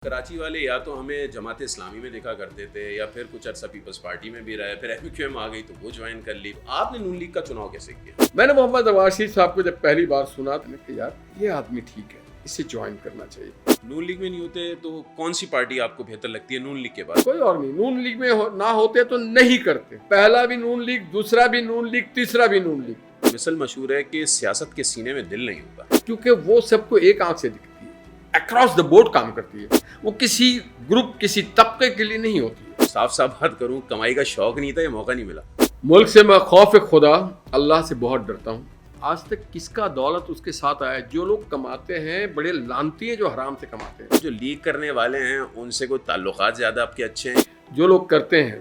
کراچی والے یا تو ہمیں جماعت اسلامی میں دیکھا کرتے تھے یا پھر کچھ عرصہ پیپلز پارٹی میں بھی رہے، پھر MQM آ گئی تو وہ جوائن کر لی. آپ نے نون لیگ کا چناؤ کیسے کیا؟ میں نے محمد نواز شریف صاحب کو جب پہلی بار سنا تو میں نے کہا یار یہ آدمی ٹھیک ہے، اسے جوائن کرنا چاہیے. نون لیگ میں نہیں ہوتے تو کون سی پارٹی آپ کو بہتر لگتی ہے نون لیگ کے بعد؟ کوئی اور نہیں. نون لیگ میں نہ ہوتے تو نہیں کرتے. پہلا بھی نون لیگ، دوسرا بھی نون لیگ، تیسرا بھی نون لیگ. مثل مشہور ہے کہ سیاست کے سینے میں دل نہیں ہوتا، کیونکہ وہ سب کو ایک آنکھ سے دکھتی ہے، اکراس دا بورڈ کام کرتی ہے. وہ کسی گروپ، کسی طبقے کے لیے نہیں ہوتی. صاف صاف بات کروں، کمائی کا شوق نہیں تھا یا موقع نہیں ملا؟ ملک سے میں خوف خدا اللہ سے بہت ڈرتا ہوں. آج تک کس کا دولت اس کے ساتھ آیا؟ جو لوگ کماتے ہیں بڑے لانتی ہیں جو حرام سے کماتے ہیں. جو لیگ کرنے والے ہیں ان سے کوئی تعلقات زیادہ آپ کے اچھے ہیں؟ جو لوگ کرتے ہیں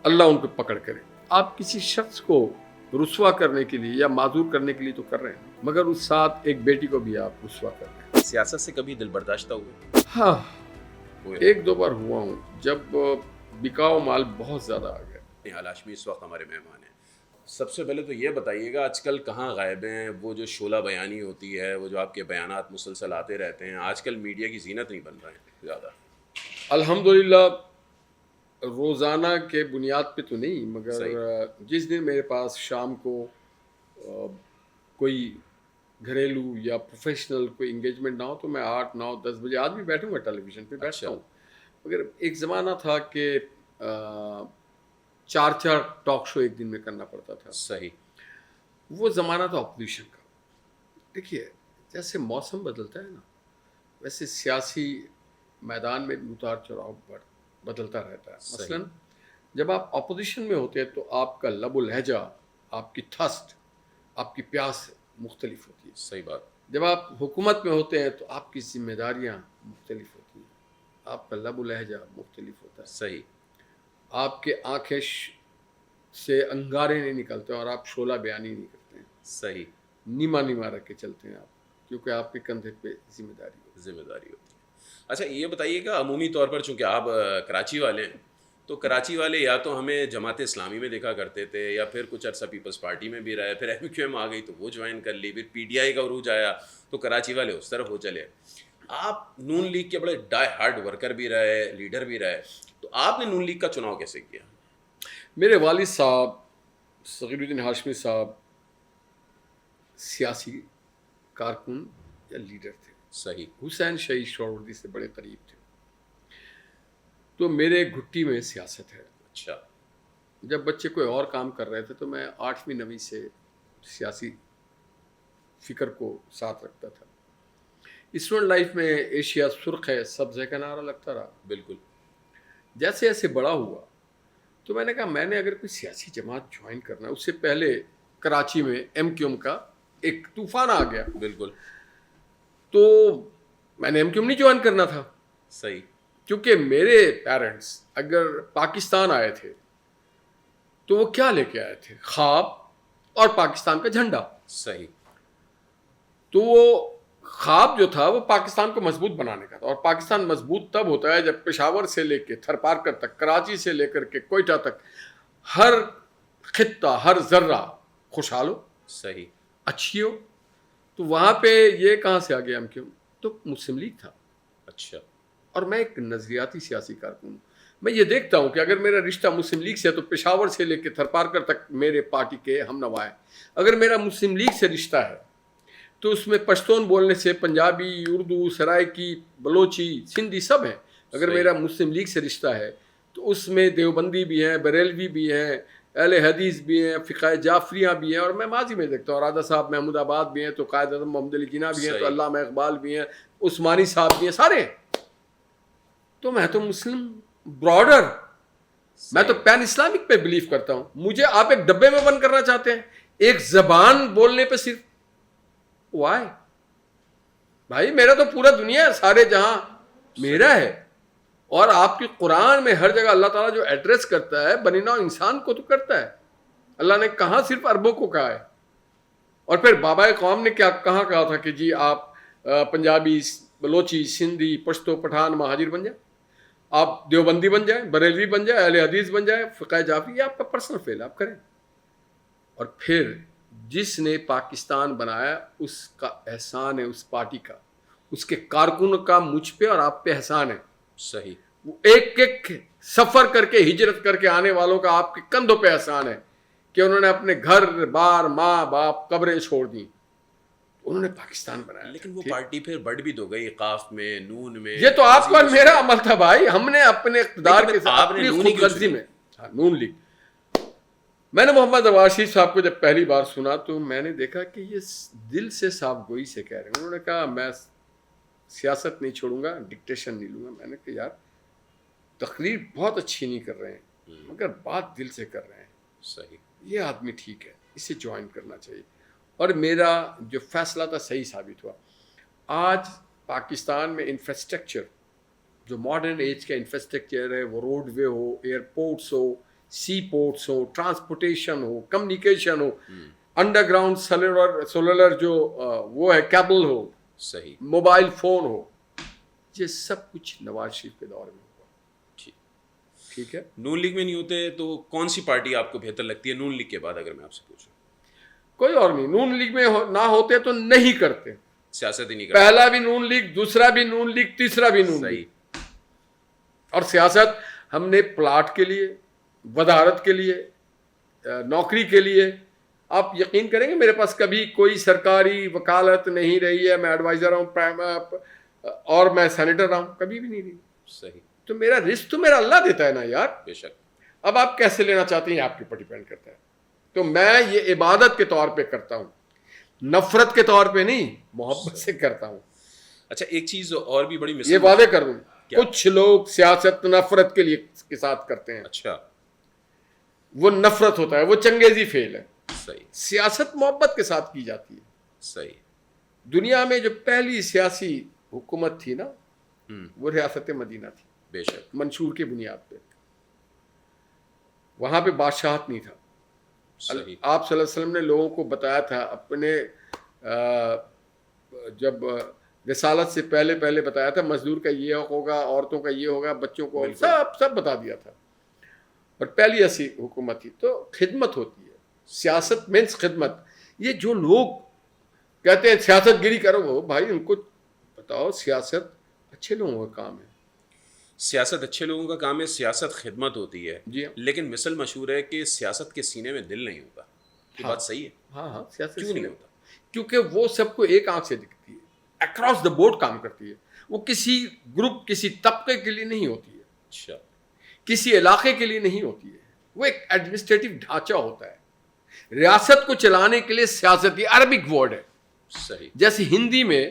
اللہ ان کو پکڑ کرے. آپ کسی شخص کو رسوا کرنے کے لیے یا معذور کرنے کے لیے تو کر رہے ہیں، مگر اس ساتھ ایک بیٹی کو بھی آپ رسوا کر رہے ہیں. سیاست سے کبھی دل برداشتہ ہوئے؟ ہاں، ایک دو بار ہوا ہوں جب بکاؤ مال بہت زیادہ آ گیا. نہال ہاشمی اس وقت ہمارے مہمان ہیں. سب سے پہلے تو یہ بتائیے گا آج کل کہاں غائب ہیں؟ وہ جو شعلہ بیانی ہوتی ہے، وہ جو آپ کے بیانات مسلسل آتے رہتے ہیں، آج کل میڈیا کی زینت نہیں بن رہے ہیں زیادہ. الحمدللہ روزانہ کے بنیاد پہ تو نہیں، مگر جس دن میرے پاس شام کو کوئی گھریلو یا پروفیشنل کوئی انگیجمنٹ نہ ہو تو میں 8 9 10 بجے آج بھی بیٹھوں گا ٹیلی ویژن پہ بیٹھتا ہوں. مگر ایک زمانہ تھا کہ 4 ٹاک شو ایک دن میں کرنا پڑتا تھا. صحیح. وہ زمانہ تھا اپوزیشن کا. دیکھیے جیسے موسم بدلتا ہے نا، ویسے سیاسی میدان میں بھی اتار چڑھاؤ بدلتا رہتا ہے. مثلا جب آپ اپوزیشن میں ہوتے ہیں تو آپ کا لب و لہجہ، آپ کی تھست، آپ کی پیاس مختلف ہوتی ہے. صحیح بات. جب آپ حکومت میں ہوتے ہیں تو آپ کی ذمہ داریاں مختلف ہوتی ہیں، آپ کا لب و لہجہ مختلف ہوتا ہے. صحیح. آپ کے آنکھیں سے انگارے نہیں نکلتے اور آپ شعلہ بیانی نہیں کرتے ہیں. صحیح. نیما رکھ کے چلتے ہیں آپ، کیونکہ آپ کے کندھے پہ ذمہ داری ہوتی ہے. اچھا یہ بتائیے گا عمومی طور پر چونکہ آپ کراچی والے ہیں تو کراچی والے یا تو ہمیں جماعت اسلامی میں دیکھا کرتے تھے یا پھر کچھ عرصہ پیپلز پارٹی میں بھی رہے، پھر MQM آ گئی تو وہ جوائن کر لی، پھر PTI کا عروج آیا تو کراچی والے اس طرف ہو چلے. آپ نون لیگ کے بڑے ڈائی ہارڈ ورکر بھی رہے، لیڈر بھی رہے، تو آپ نے نون لیگ کا چناؤ کیسے کیا؟ میرے والد صاحب صغیر الدین ہاشمی صاحب سیاسی کارکن یا لیڈر تھے. صحیح. حسین شہید شہروردی سے بڑے قریب تھے. تو میرے گھٹی میں سیاست ہے. اچھا. جب بچے کوئی اور کام کر رہے تھے تو میں 8ویں 9ویں سے سیاسی فکر کو ساتھ رکھتا تھا. اسٹوڈنٹ لائف میں ایشیا سرخ ہے سبز ہے کا نعرہ لگتا رہا. بالکل. جیسے جیسے بڑا ہوا تو میں نے کہا میں نے اگر کوئی سیاسی جماعت جوائن کرنا ہے، اس سے پہلے کراچی میں MQM کا ایک طوفان آ گیا. بالکل. تو میں نے MQM نہیں جوائن کرنا تھا. صحیح. کیونکہ میرے پیرنٹس اگر پاکستان آئے تھے تو وہ کیا لے کے آئے تھے؟ خواب اور پاکستان کا جھنڈا. صحیح. تو وہ خواب جو تھا وہ پاکستان کو مضبوط بنانے کا تھا، اور پاکستان مضبوط تب ہوتا ہے جب پشاور سے لے کے تھر پارکر تک، کراچی سے لے کر کے کوئٹہ تک ہر خطہ، ہر ذرہ خوشحال ہو، صحیح، اچھی ہو. تو وہاں پہ یہ کہاں سے آ گیا ہم کیوں؟ تو مسلم لیگ تھا. اچھا. اور میں ایک نظریاتی سیاسی کارکن ہوں. میں یہ دیکھتا ہوں کہ اگر میرا رشتہ مسلم لیگ سے ہے تو پشاور سے لے کے تھر پارکر تک میرے پارٹی کے ہم نوا ہیں. اگر میرا مسلم لیگ سے رشتہ ہے تو اس میں پشتون بولنے سے پنجابی، اردو، سرائکی، بلوچی، سندھی سب ہیں. اگر میرا مسلم لیگ سے رشتہ ہے تو اس میں دیوبندی بھی ہیں، بریلوی بھی ہیں، اہل حدیث بھی ہیں، فقہ جعفریاں بھی ہیں، اور میں ماضی میں دیکھتا ہوں راجہ صاحب محمود آباد بھی ہیں تو قائد اعظم محمد علی جناح بھی ہیں تو علامہ اقبال بھی ہیں، عثمانی صاحب بھی ہیں، سارے ہیں. تو میں تو مسلم براڈر، میں تو پین اسلامک پہ بلیو کرتا ہوں. مجھے آپ ایک ڈبے میں بند کرنا چاہتے ہیں ایک زبان بولنے پہ صرف. وائی بھائی، میرا تو پورا دنیا سارے جہاں میرا ہے. اور آپ کی قرآن میں ہر جگہ اللہ تعالیٰ جو ایڈریس کرتا ہے بنی نوع انسان کو تو کرتا ہے. اللہ نے کہاں صرف عربوں کو کہا ہے؟ اور پھر بابا قوم نے کہاں کہا تھا کہ جی آپ پنجابی، بلوچی، سندھی، پشتو، پٹھان، مہاجر بن جائیں، آپ دیوبندی بن جائیں، بریلوی بن جائیں، اہل حدیث بن جائیں، فقہ جعفری، یہ آپ کا پرسنل فیل آپ کریں. اور پھر جس نے پاکستان بنایا اس کا احسان ہے اس پارٹی کا، اس کے کارکنوں کا مجھ پہ اور آپ پہ احسان ہے. صحیح. وہ ایک ایک سفر کر کے ہجرت کر کے آنے والوں کا آپ کے کندھوں پہ احسان ہے کہ انہوں نے اپنے گھر بار ماں باپ قبریں چھوڑ دی, انہوں نے پاکستان بنایا. لیکن وہ پارٹی پھر بڑھ بھی تو گئی, قاف میں, نون میں. یہ تو آپ کا میرا عمل تھا بھائی, ہم نے اپنے اقتدار کے ساتھ اپنی خود غرضی میں. نون لیگ. میں نے محمد راشد صاحب کو جب پہلی بار سنا تو میں نے دیکھا کہ یہ دل سے صاف گوئی سے کہہ رہے ہیں. انہوں نے کہا میں سیاست نہیں چھوڑوں گا, ڈکٹیشن نہیں لوں گا. میں نے کہا یار تقریر بہت اچھی نہیں کر رہے ہیں مگر بات دل سے کر رہے ہیں. صحیح. یہ آدمی ٹھیک ہے, اسے جوائن کرنا چاہیے. اور میرا جو فیصلہ تھا صحیح ثابت ہوا. آج پاکستان میں انفراسٹرکچر جو ماڈرن ایج کا انفراسٹرکچر ہے, وہ روڈ وے ہو, ایئرپورٹس ہو, سی پورٹس ہو, ٹرانسپورٹیشن ہو, کمیونیکیشن ہو, انڈر گراؤنڈ سیلولر جو وہ ہے کیبل ہو, صحیح, موبائل فون ہو, یہ سب کچھ نواز شریف کے دور میں ہوا. ٹھیک ہے. نون لیگ میں نہیں ہوتے تو کون سی پارٹی آپ کو بہتر لگتی ہے نون لیگ کے بعد, اگر میں آپ سے پوچھوں؟ کوئی اور نہیں. نون لیگ میں نہ ہوتے تو نہیں کرتے, سیاست ہی نہیں کرتے. پہلا بھی نون لیگ, دوسرا بھی نون لیگ, تیسرا بھی نون لیگ. اور سیاست ہم نے پلاٹ کے لیے, وزارت کے لیے, نوکری کے لیے. آپ یقین کریں گے میرے پاس کبھی کوئی سرکاری وکالت نہیں رہی ہے. میں ایڈوائزر ہوں اور میں سینیٹر رہا ہوں, کبھی بھی نہیں رہی. صحیح. تو میرا رزق تو میرا اللہ دیتا ہے نا یار. بے شک. اب آپ کیسے لینا چاہتے ہیں آپ کے اوپر ڈیپینڈ کرتا ہے. تو میں یہ عبادت کے طور پہ کرتا ہوں, نفرت کے طور پہ نہیں, محبت سے کرتا ہوں. اچھا ایک چیز اور بھی بڑی مثال یہ وعدے کر دوں, کچھ لوگ سیاست نفرت کے لیے کے ساتھ کرتے ہیں. اچھا, وہ نفرت ہوتا ہے, وہ چنگیزی فعل ہے. صحیح. سیاست محبت کے ساتھ کی جاتی ہے. صحیح. دنیا میں جو پہلی سیاسی حکومت تھی نا, وہ ریاست مدینہ تھی. بے شک. منشور کی بنیاد پہ. وہاں پہ بادشاہت نہیں تھا. صحیح. آپ صلی اللہ علیہ وسلم نے لوگوں کو بتایا تھا اپنے جب رسالت سے پہلے بتایا تھا مزدور کا یہ ہوگا, عورتوں کا یہ ہوگا, بچوں کو سب بتا دیا تھا. اور پہلی ایسی حکومت تھی. تو خدمت ہوتی ہے, سیاست مینس خدمت. یہ جو لوگ کہتے ہیں سیاست گیری کرو, وہ بھائی ان کو بتاؤ سیاست اچھے لوگوں کا کام ہے. سیاست اچھے لوگوں کا کام ہے, سیاست خدمت ہوتی ہے. جی. لیکن مثل مشہور ہے کہ سیاست کے سینے میں دل نہیں ہوتا. یہ بات صحیح ہے؟ ہاں, سیاست کیوں نہیں ہوتا؟ کیونکہ وہ سب کو ایک آنکھ سے دکھتی ہے, اکراس دا بورڈ کام کرتی ہے. وہ کسی گروپ, کسی طبقے کے لیے نہیں ہوتی ہے. اچھا. کسی علاقے کے لیے نہیں ہوتی ہے. وہ ایک ایڈمنسٹریٹو ڈھانچہ ہوتا ہے. ریاست کو چلانے کے لیے سیاست یہ عربک ورڈ ہے. صحیح. جیسے ہندی میں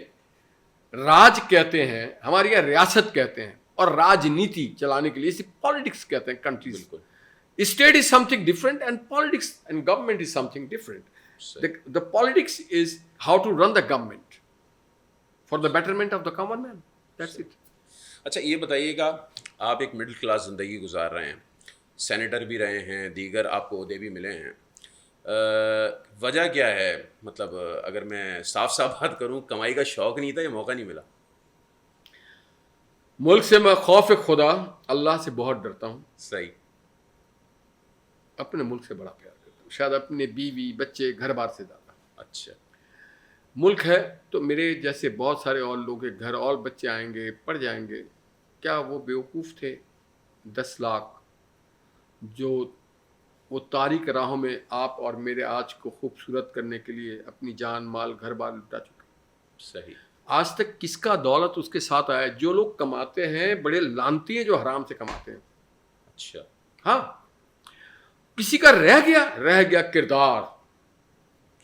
راج کہتے ہیں, ہمارے یہاں ریاست کہتے ہیں, اور راجنیتی چلانے کے لیے پالیٹکس کہتے ہیں کنٹریز. بالکل. State is some thing different and politics and government is some thing different. The politics is how to run the government for the betterment of the common man. That's it. اچھا یہ بتائیے گا, آپ ایک middle class زندگی گزار رہے ہیں, senator بھی رہے ہیں, دیگر آپ کو عہدے بھی ملے ہیں. وجہ کیا ہے؟ مطلب اگر میں صاف بات کروں, کمائی کا شوق نہیں تھا یا موقع نہیں ملا؟ ملک سے میں خوف خدا اللہ سے بہت ڈرتا ہوں. صحیح. اپنے ملک سے بڑا پیار کرتا ہوں, شاید اپنے بیوی بچے گھر بار سے زیادہ. اچھا. ملک ہے تو میرے جیسے بہت سارے اور لوگ کے گھر اور بچے آئیں گے, پڑھ جائیں گے. کیا وہ بیوقوف تھے 10 لاکھ جو وہ تاریک راہوں میں آپ اور میرے آج کو خوبصورت کرنے کے لیے اپنی جان مال گھر بار لٹا چکے؟ صحیح. آج تک کس کا دولت اس کے ساتھ آیا؟ جو لوگ کماتے ہیں بڑے لانتی ہیں جو حرام سے کماتے ہیں. اچھا. ہاں, کسی کا رہ گیا کردار.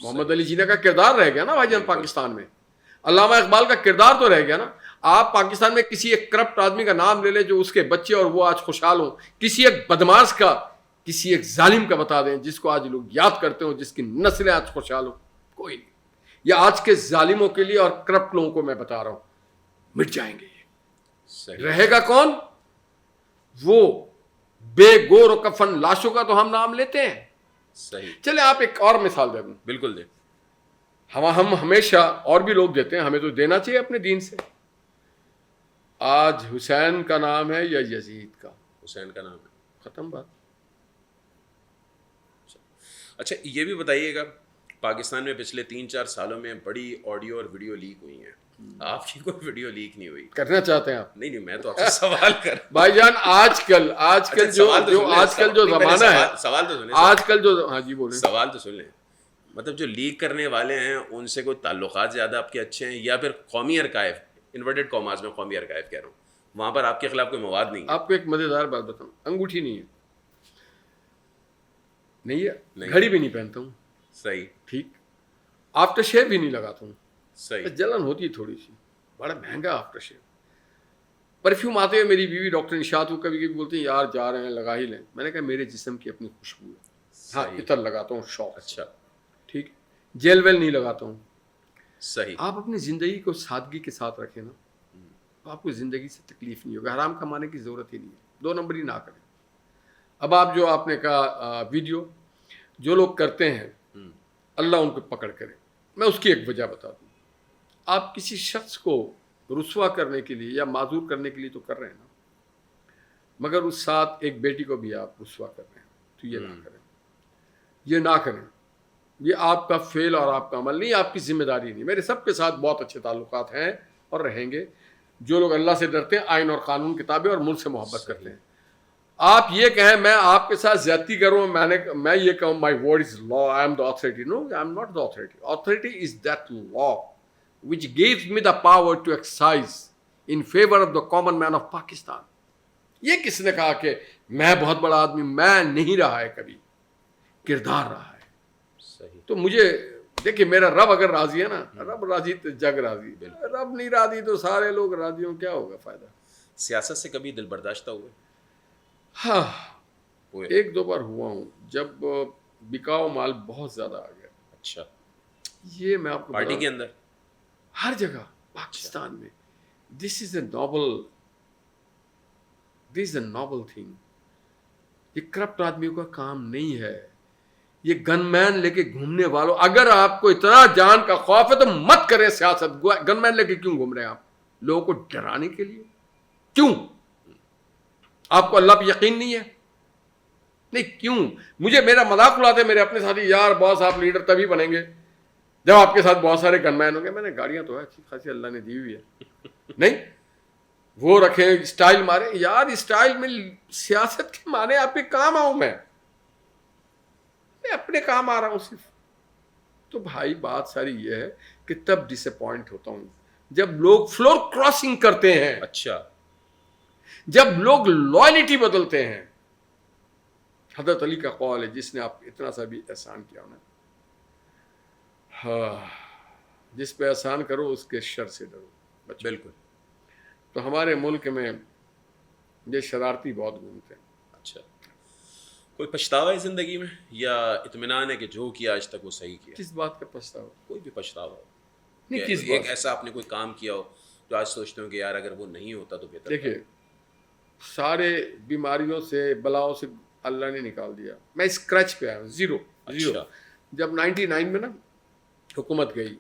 محمد علی جناح کا کردار رہ گیا نا بھائی جان پاکستان میں. علامہ اقبال کا کردار تو رہ گیا نا. آپ پاکستان میں کسی ایک کرپٹ آدمی کا نام لے لیں جو اس کے بچے اور وہ آج خوشحال ہوں. کسی ایک بدماش کا, کسی ایک ظالم کا بتا دیں جس کو آج لوگ یاد کرتے ہوں, جس کی نسلیں آج خوشحال ہوں. کوئی نہیں. یا آج کے ظالموں کے لیے اور کرپٹ لوگوں کو میں بتا رہا ہوں, مٹ جائیں گے. صحیح. رہے گا کون؟ وہ بے گور و کفن لاشوں کا تو ہم نام لیتے ہیں. صحیح. چلے آپ ایک اور مثال دے دوں. بالکل دے. ہم ہمیشہ, اور بھی لوگ دیتے ہیں, ہمیں تو دینا چاہیے اپنے دین سے. آج حسین کا نام ہے یا یزید کا؟ حسین کا نام ہے. ختم بات. اچھا یہ بھی بتائیے گا, پاکستان میں پچھلے 3-4 سالوں میں بڑی آڈیو اور ویڈیو لیک ہوئی ہیں, آپ کی کوئی ویڈیو لیک نہیں ہوئی. کرنا چاہتے ہیں آپ؟ نہیں میں تو آپ سے سوال کر بھائی جان آج کل جو زمانہ ہے, سوال تو سنیں, آج کل جو, ہاں جی بولیں, سوال تو سن لیں. مطلب جو لیک کرنے والے ہیں ان سے کوئی تعلقات زیادہ آپ کے اچھے ہیں, یا پھر قومی ارکائف, انورٹڈ کاماز میں قومی ارکائف کہہ رہا ہوں, وہاں پر آپ کے خلاف کوئی مواد نہیں ہے؟ آپ کو ایک مزیدار بات بتاؤں, انگوٹھی نہیں ہے, گھڑی بھی نہیں پہنتا ہوں, صحیح, ٹھیک, آفٹر شیو بھی نہیں لگاتا ہوں, صحیح, جلن ہوتی ہے تھوڑی سی, بڑا مہنگا آفٹر شیو. پرفیوم آتے ہوئے میری بیوی ڈاکٹر نشاط کو کبھی کبھی بولتی ہیں یار جا رہے ہیں لگا ہی لیں. میں نے کہا میرے جسم کی اپنی خوشبو ہے, ہاں عطر لگاتا ہوں شوق, اچھا, ٹھیک, جیل ویل نہیں لگاتا ہوں. صحیح. آپ اپنی زندگی کو سادگی کے ساتھ رکھیں نا, تو آپ کو زندگی سے تکلیف نہیں ہوگا, حرام کمانے کی ضرورت ہی نہیں ہے, 2 نمبری نہ کریں. اب آپ نے کہا ویڈیو جو لوگ کرتے ہیں اللہ ان کو پکڑ کرے, میں اس کی ایک وجہ بتا دوں. آپ کسی شخص کو رسوا کرنے کے لیے یا معذور کرنے کے لیے تو کر رہے ہیں نا, مگر اس ساتھ ایک بیٹی کو بھی آپ رسوا کر رہے ہیں, تو یہ نہ کریں, یہ نہ کریں. یہ آپ کا فعل اور آپ کا عمل نہیں, آپ کی ذمہ داری نہیں. میرے سب کے ساتھ بہت اچھے تعلقات ہیں اور رہیں گے. جو لوگ اللہ سے ڈرتے ہیں, آئین اور قانون کتابیں اور ملک سے محبت کرتے ہیں. آپ یہ کہیں میں آپ کے ساتھ زیادتی کروں, میں یہ کہوں my word is law, I am the authority. No, I am not the authority. Authority is that law which gives me the power to exercise in favor of the common man of Pakistan. یہ کس نے کہا کہ میں بہت بڑا آدمی, میں نہیں رہا ہے, کبھی کردار رہا ہے. صحیح. تو مجھے دیکھیں, میرا رب اگر راضی ہے نا, رب راضی تو جگ راضی, رب نہیں راضی تو سارے لوگ راضی ہوں, کیا ہوگا فائدہ. سیاست سے کبھی دل برداشتہ ہوئے؟ ہاں, 1-2 بار ہوا ہوں, جب بکاؤ مال بہت زیادہ آ گیا. اچھا, یہ میں آپ کو پارٹی کے اندر ہر جگہ پاکستان میں. دس از اے نوبل تھنگ. یہ کرپٹ آدمیوں کا کام نہیں ہے, یہ گن مین لے کے گھومنے والوں. اگر آپ کو اتنا جان کا خوف ہے تو مت کریں سیاست. گن مین لے کے کیوں گھوم رہے ہیں آپ, لوگوں کو ڈرانے کے لیے؟ کیوں؟ آپ کو اللہ پہ یقین نہیں ہے؟ نہیں, کیوں؟ مجھے میرا مذاق اڑاتے میرے اپنے ساتھی, یار باس آپ لیڈر تبھی بنیں گے جب آپ کے ساتھ بہت سارے گن مین ہوں گے. میں نے گاڑیاں تو ہے اچھی خاصی اللہ نے دی ہوئی ہے, نہیں وہ رکھیں اسٹائل مارے. یار اسٹائل میں سیاست کے معنی آپ کے کام آؤں, میں اپنے کام آ رہا ہوں صرف. تو بھائی بات ساری یہ ہے کہ تب ڈس اپوائنٹ ہوتا ہوں جب لوگ فلور کراسنگ کرتے ہیں. اچھا, جب لوگ لائلٹی بدلتے ہیں. حضرت علی کا قول ہے, جس نے آپ اتنا سا بھی احسان کیا ہونا, ہاں, جس پہ احسان کرو اس کے شر سے ڈرو. بالکل. تو ہمارے ملک میں یہ شرارتی بہت گھومتے ہیں. اچھا, کوئی پچھتاوا ہے زندگی میں, یا اطمینان ہے کہ جو کیا آج تک وہ صحیح کیا؟ کس بات کا پچھتاوا؟ کوئی بھی پچھتاوا ہو نہیں, کس ایک ایسا آپ نے کوئی کام کیا ہو جو آج سوچتے ہو کہ یار اگر وہ نہیں ہوتا تو بہتر. دیکھیے, سارے بیماریوں سے بلاؤں سے اللہ نے نکال دیا. میں اسکریچ پہ آیا ہوں, زیرو. جب 99 میں نا حکومت گئی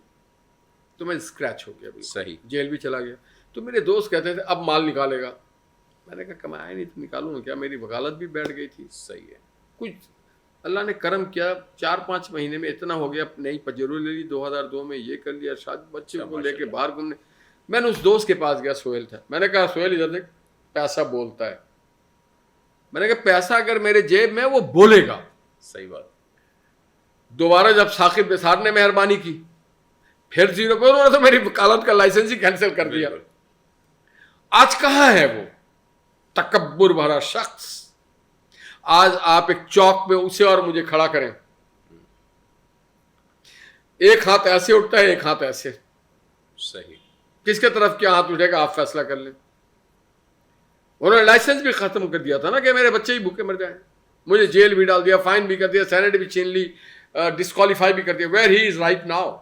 تو میں اسکریچ ہو گیا, صحیح, جیل بھی چلا گیا. تو میرے دوست کہتے تھے اب مال نکالے گا. میں نے کہا کمایا نہیں تو نکالوں گا کیا, میری وکالت بھی بیٹھ گئی تھی. صحیح ہے. کچھ اللہ نے کرم کیا, 4-5 مہینے میں اتنا ہو گیا, نئی پجرو لے لی 2002 میں, یہ کر لیا, شادی بچے کو لے کے باہر گھومنے. میں نے اس دوست کے پاس گیا, سہیل تھا. میں نے کہا سہیل ادھر دیکھ, پیسہ بولتا ہے. میں نے کہا پیسہ اگر میرے جیب میں وہ بولے گا. صحیح بات. دوبارہ جب ثاقب نثار نے مہربانی کی پھر زیرو پہ, انہوں نے تو میری وکالت کا لائسنس ہی کینسل کر دیا. آج کہاں ہے وہ تکبر بھرا شخص؟ آج آپ ایک چوک پہ اسے اور مجھے کھڑا کریں, ایک ہاتھ ایسے اٹھتا ہے, ایک ہاتھ ایسے. صحیح. کس کے طرف کیا ہاتھ اٹھے گا آپ فیصلہ کر لیں. انہوں نے لائسنس بھی ختم کر دیا تھا نا کہ میرے بچے ہی بھوکے مر جائیں. مجھے جیل بھی ڈال دیا, فائن بھی کر دیا, سینٹ بھی چھین لی, ڈسکوالیفائی بھی کر دیا. Where he is right now.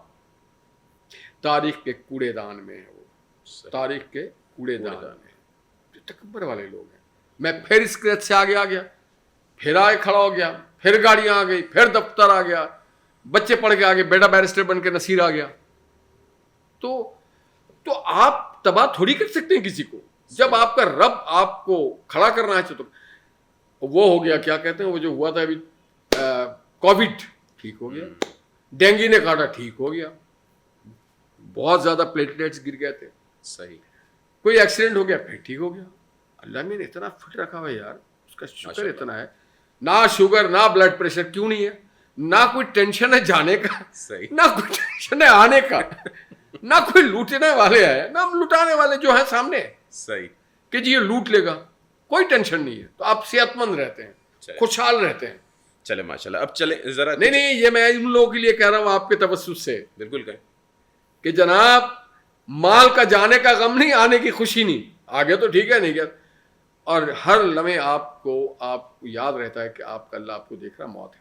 تاریخ کے کوڑے دان میں ہے وہ, تاریخ کے کوڑے دان میں. تکبر والے لوگ ہیں. میں پھر اسکریچ سے آگے آ گیا, پھر آئے کھڑا ہو گیا, پھر گاڑیاں آ گئی, پھر دفتر آ گیا, بچے پڑھ کے آگے, بیٹا بیرسٹر بن کے نصیر آ گیا. تو آپ تباہ تھوڑی کر سکتے ہیں کسی کو. جب آپ کا رب آپ کو کھڑا کرنا ہے تو وہ ہو گیا, کیا کہتے ہیں وہ جو ہوا تھا ابھی کووڈ, ٹھیک ہو گیا. ڈینگی نے کاٹا, ٹھیک ہو گیا. بہت زیادہ پلیٹلیٹس گر گئے تھے, صحیح, کوئی ایکسیڈنٹ ہو گیا پھر ٹھیک ہو گیا. اللہ میں نے اتنا فٹ رکھا ہوا یار, اس کا شکر اتنا ہے. نہ شوگر نہ بلڈ پریشر, کیوں نہیں ہے؟ نہ کوئی ٹینشن ہے جانے کا, نہ کوئی ٹینشن ہے آنے کا, نہ کوئی لوٹنے والے ہیں نہ لٹانے والے جو ہیں سامنے, صحیح, کہ جی یہ لوٹ لے گا, کوئی ٹینشن نہیں ہے. تو آپ صحت مند رہتے ہیں, خوشحال رہتے ہیں. چلے ماشاء اللہ. اب چلے ذرا, نہیں یہ میں ان لوگوں کے لیے کہہ رہا ہوں آپ کے توسط سے, بالکل کہیں کہ جناب مال کا جانے کا غم نہیں, آنے کی خوشی نہیں. آگے تو ٹھیک ہے نہیں کیا, اور ہر لمحے آپ کو یاد رہتا ہے کہ آپ کا اللہ آپ کو دیکھ رہا, موت ہے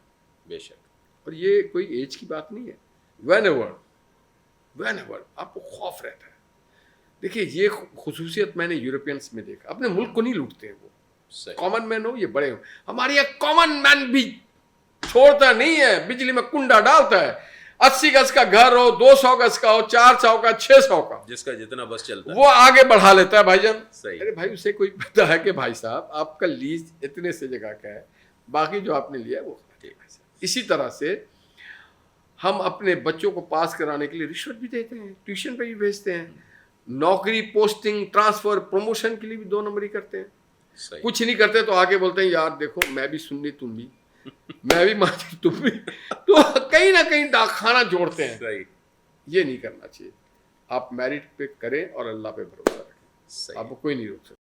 بے شک. اور یہ کوئی ایج کی بات نہیں ہے. وین ایور آپ کو خوف رہتا ہے. دیکھیے یہ خصوصیت میں نے یورپینس میں دیکھا, اپنے ملک کو نہیں لوٹتے ہیں وہ. کامن مین ہو یہ بڑے ہو, ہمارے یہاں کامن مین بھی چھوڑتا نہیں ہے, بجلی میں کنڈا ڈالتا ہے. 80 گز کا گھر ہو, 200 گز کا ہو, 400 کا, 600 کا, جس کا جتنا بس چلتا ہے وہ آگے بڑھا لیتا ہے بھائی جان. صحیح. ارے بھائی اسے کوئی پتا ہے کہ بھائی صاحب آپ کا لیز اتنے سے جگہ کا ہے, باقی جو آپ نے لیا وہ ٹھیک ہے. اسی طرح سے ہم اپنے بچوں کو پاس کرانے کے لیے رشوت بھی دیتے ہیں, ٹیوشن پہ بھی بھیجتے ہیں, نوکری پوسٹنگ ٹرانسفر پروموشن کے لیے بھی 2 نمبری کرتے ہیں. کچھ نہیں کرتے تو آگے بولتے ہیں یار دیکھو میں بھی سنی تم بھی, میں بھی مانتی تم بھی, تو کہیں نہ کہیں ڈاک خانہ جوڑتے ہیں. یہ نہیں کرنا چاہیے. آپ میرٹ پہ کریں اور اللہ پہ بھروسہ رکھیں, آپ کو کوئی نہیں روک سکتا.